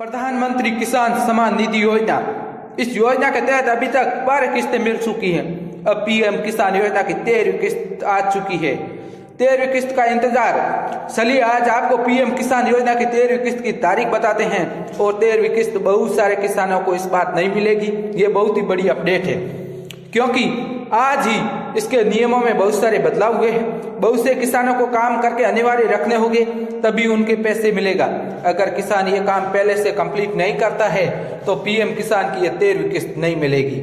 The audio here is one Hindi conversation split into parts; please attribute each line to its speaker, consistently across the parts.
Speaker 1: प्रधानमंत्री किसान सम्मान निधि योजना, इस योजना के तहत अभी तक 12 किस्तें मिल चुकी हैं। अब पीएम किसान योजना की 13वीं किस्त आ चुकी है। 13वीं किस्त का इंतजार। चलिए आज आपको पीएम किसान योजना की 13वीं किस्त की तारीख बताते हैं। और 13वीं किस्त बहुत सारे किसानों को इस बार नहीं मिलेगी। ये बहुत ही बड़ी अपडेट है, क्योंकि आज ही इसके नियमों में बहुत सारे बदलाव हुए हैं। बहुत से किसानों को काम करके अनिवार्य रखने होंगे, तभी उनके पैसे मिलेगा। अगर किसान ये काम पहले से कंप्लीट नहीं करता है तो पीएम किसान की ये 13वीं किस्त नहीं मिलेगी।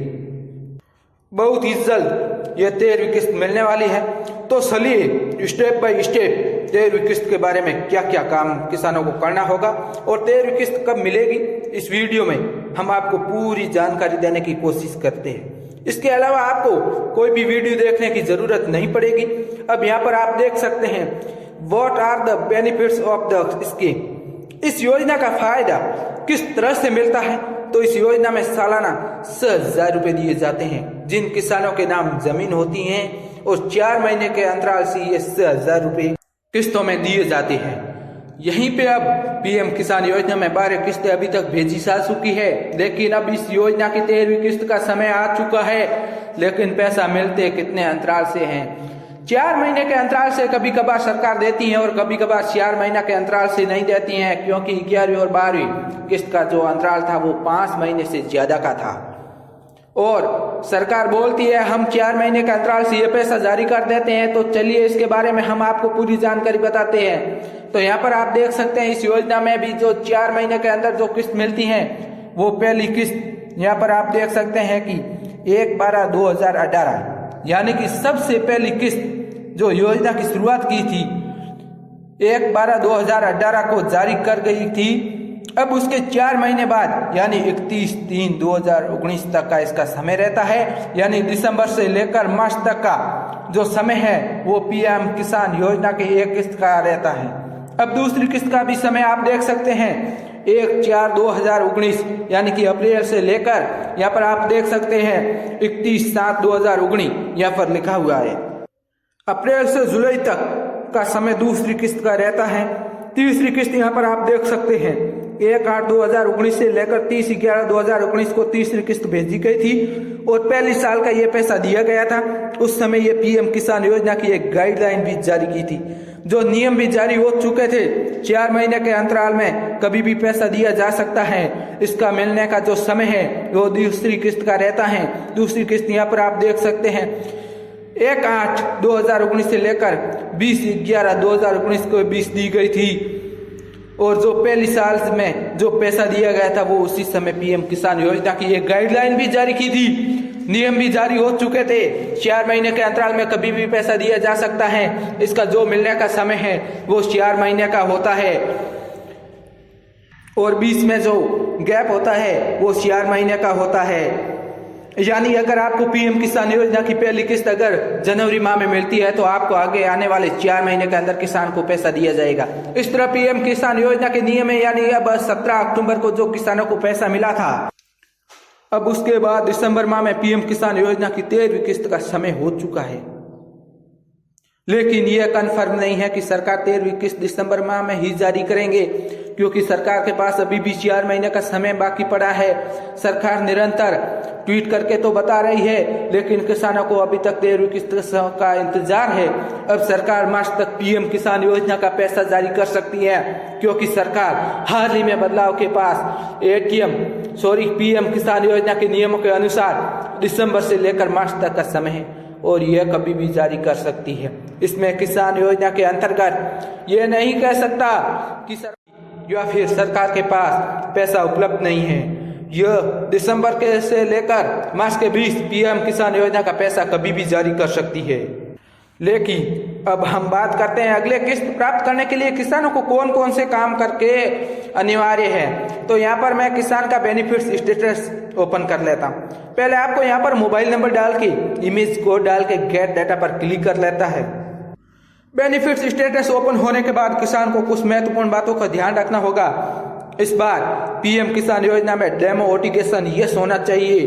Speaker 1: बहुत ही जल्द ये 13वीं किस्त मिलने वाली है। तो चलिए स्टेप बाय स्टेप 13वीं किस्त के बारे में क्या क्या काम किसानों को करना होगा और 13वीं किस्त कब मिलेगी, इस वीडियो में हम आपको पूरी जानकारी देने की कोशिश करते हैं। इसके अलावा आपको कोई भी वीडियो देखने की जरूरत नहीं पड़ेगी। अब यहाँ पर आप देख सकते हैं what are the benefits of the scheme. इस योजना का फायदा किस तरह से मिलता है, तो इस योजना में सालाना 6,000 रुपए दिए जाते हैं। जिन किसानों के नाम जमीन होती हैं और 4 महीने के अंतराल से ये 6,000 रुपए किस्तों में दिए जाते हैं। यहीं पे अब पीएम किसान योजना में 12 किस्तें अभी तक भेजी जा चुकी है, लेकिन अब इस योजना की 13वीं किस्त का समय आ चुका है। लेकिन पैसा मिलते कितने अंतराल से हैं? 4 महीने के अंतराल से कभी कभार सरकार देती है और कभी कभार 4 महीना के अंतराल से नहीं देती है, क्योंकि 11वीं और 12वीं किस्त का जो अंतराल था वो 5 महीने से ज्यादा का था। और सरकार बोलती है हम 4 महीने के अंतराल से ये पैसा जारी कर देते हैं। तो चलिए इसके बारे में हम आपको पूरी जानकारी बताते हैं। तो यहाँ पर आप देख सकते हैं इस योजना में भी जो 4 महीने के अंदर जो किस्त मिलती है, वो पहली किस्त यहाँ पर आप देख सकते हैं कि 1/12/2018, यानी कि सबसे पहली किस्त जो योजना की शुरुआत की थी 1/12/2018 को जारी कर गई थी। अब उसके 4 महीने बाद यानी 31/3/2019 तक का इसका समय रहता है, यानी दिसंबर से लेकर मार्च तक का जो समय है वो पीएम किसान योजना के एक किस्त का रहता है। अब दूसरी किस्त का भी समय आप देख सकते हैं 1/4/2019, यानी कि अप्रैल से लेकर यहाँ पर आप देख सकते हैं 31/7/2019 यहाँ पर लिखा हुआ है। अप्रैल से जुलाई तक का समय दूसरी किस्त का रहता है। तीसरी किस्त यहाँ पर आप देख सकते हैं 1/8/2019 से लेकर 30/11/2019 को तीसरी किस्त भेजी गई थी और पहले साल का ये पैसा दिया गया था। उस समय ये पीएम किसान योजना की एक गाइडलाइन भी जारी की थी, जो नियम भी जारी हो चुके थे। 4 महीने के अंतराल में कभी भी पैसा दिया जा सकता है। इसका मिलने का जो समय है वो दूसरी किस्त का रहता है। दूसरी किस्त यहाँ पर आप देख सकते हैं 1/8/2019 से लेकर 20/11/2019 को 20 दी गई थी। और जो पहली साल में जो पैसा दिया गया था वो उसी समय पीएम किसान योजना की एक गाइडलाइन भी जारी की थी। नियम भी जारी हो चुके थे। 4 महीने के अंतराल में कभी भी पैसा दिया जा सकता है। इसका जो मिलने का समय है वो 4 महीने का होता है और बीच में जो गैप होता है वो 4 महीने का होता है। यानी अगर आपको पीएम किसान योजना की पहली किस्त अगर जनवरी माह में मिलती है तो आपको आगे आने वाले 4 महीने के अंदर किसान को पैसा दिया जाएगा। इस तरह पीएम किसान योजना के नियम है, यानी अब 17 अक्टूबर को जो किसानों को पैसा मिला था, अब उसके बाद दिसंबर माह में पीएम किसान योजना की 13वीं किस्त का समय हो चुका है। लेकिन यह कन्फर्म नहीं है कि सरकार 13वीं किस्त दिसंबर माह में ही जारी करेंगे, क्योंकि सरकार के पास अभी भी 4 महीने का समय बाकी पड़ा है। सरकार निरंतर ट्वीट करके तो बता रही है, लेकिन किसानों को अभी तक 13वीं किस्त का इंतजार है। अब सरकार मार्च तक पीएम किसान योजना का पैसा जारी कर सकती है, क्योंकि सरकार हाल ही में बदलाव के पास पीएम किसान योजना के नियमों के अनुसार दिसंबर से लेकर मार्च तक का समय है और यह कभी भी जारी कर सकती है। इसमें किसान योजना के अंतर्गत ये नहीं कह सकता कि या फिर सरकार के पास पैसा उपलब्ध नहीं है। यह दिसंबर के से लेकर मार्च के बीच पीएम किसान योजना का पैसा कभी भी जारी कर सकती है। लेकिन अब हम बात करते हैं अगले किस्त प्राप्त करने के लिए किसानों को कौन कौन से काम करके अनिवार्य है। तो यहाँ पर मैं किसान का बेनिफिट्स स्टेटस ओपन कर लेता हूँ। पहले आपको यहाँ पर मोबाइल नंबर डाल के इमेज कोड डाल के गेट डाटा पर क्लिक कर लेता है। बेनिफिट्स स्टेटस ओपन होने के बाद किसान को कुछ महत्वपूर्ण बातों का ध्यान रखना होगा। इस बार पीएम किसान योजना में डेमो नोटिफिकेशन यस होना चाहिए,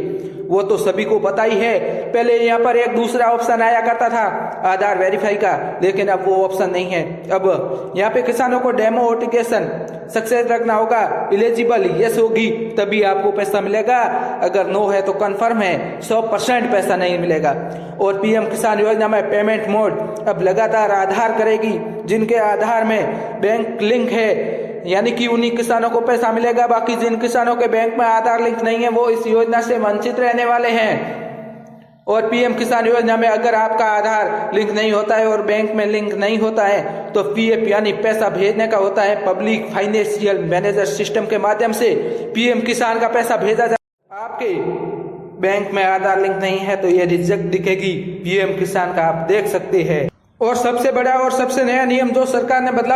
Speaker 1: वो तो सभी को पता ही है। पहले यहाँ पर एक दूसरा ऑप्शन आया करता था, आधार वेरीफाई का, लेकिन अब वो ऑप्शन नहीं है। अब यहाँ पे किसानों को डेमो नोटिफिकेशन सक्सेस रखना होगा, एलिजिबल यस होगी तभी आपको पैसा मिलेगा, अगर नो है तो कंफर्म है 100% पैसा नहीं मिलेगा। और पीएम किसान योजना में पेमेंट मोड अब लगातार आधार करेगी, जिनके आधार में बैंक लिंक है यानी कि उन्हीं किसानों को पैसा मिलेगा, बाकी जिन किसानों के बैंक में आधार लिंक नहीं है वो इस योजना से वंचित रहने वाले हैं। और पीएम किसान योजना में अगर आपका आधार लिंक नहीं होता है और बैंक में लिंक नहीं होता है तो पीएफ यानी पैसा भेजने का होता है, पब्लिक फाइनेंशियल मैनेजर सिस्टम के माध्यम से पीएम किसान का पैसा भेजा जाए। आपके बैंक में आधार लिंक नहीं है तो ये रिजेक्ट दिखेगी पीएम किसान का, आप देख सकते हैं। और सबसे बड़ा और सबसे नया नियम जो सरकार ने बदलाव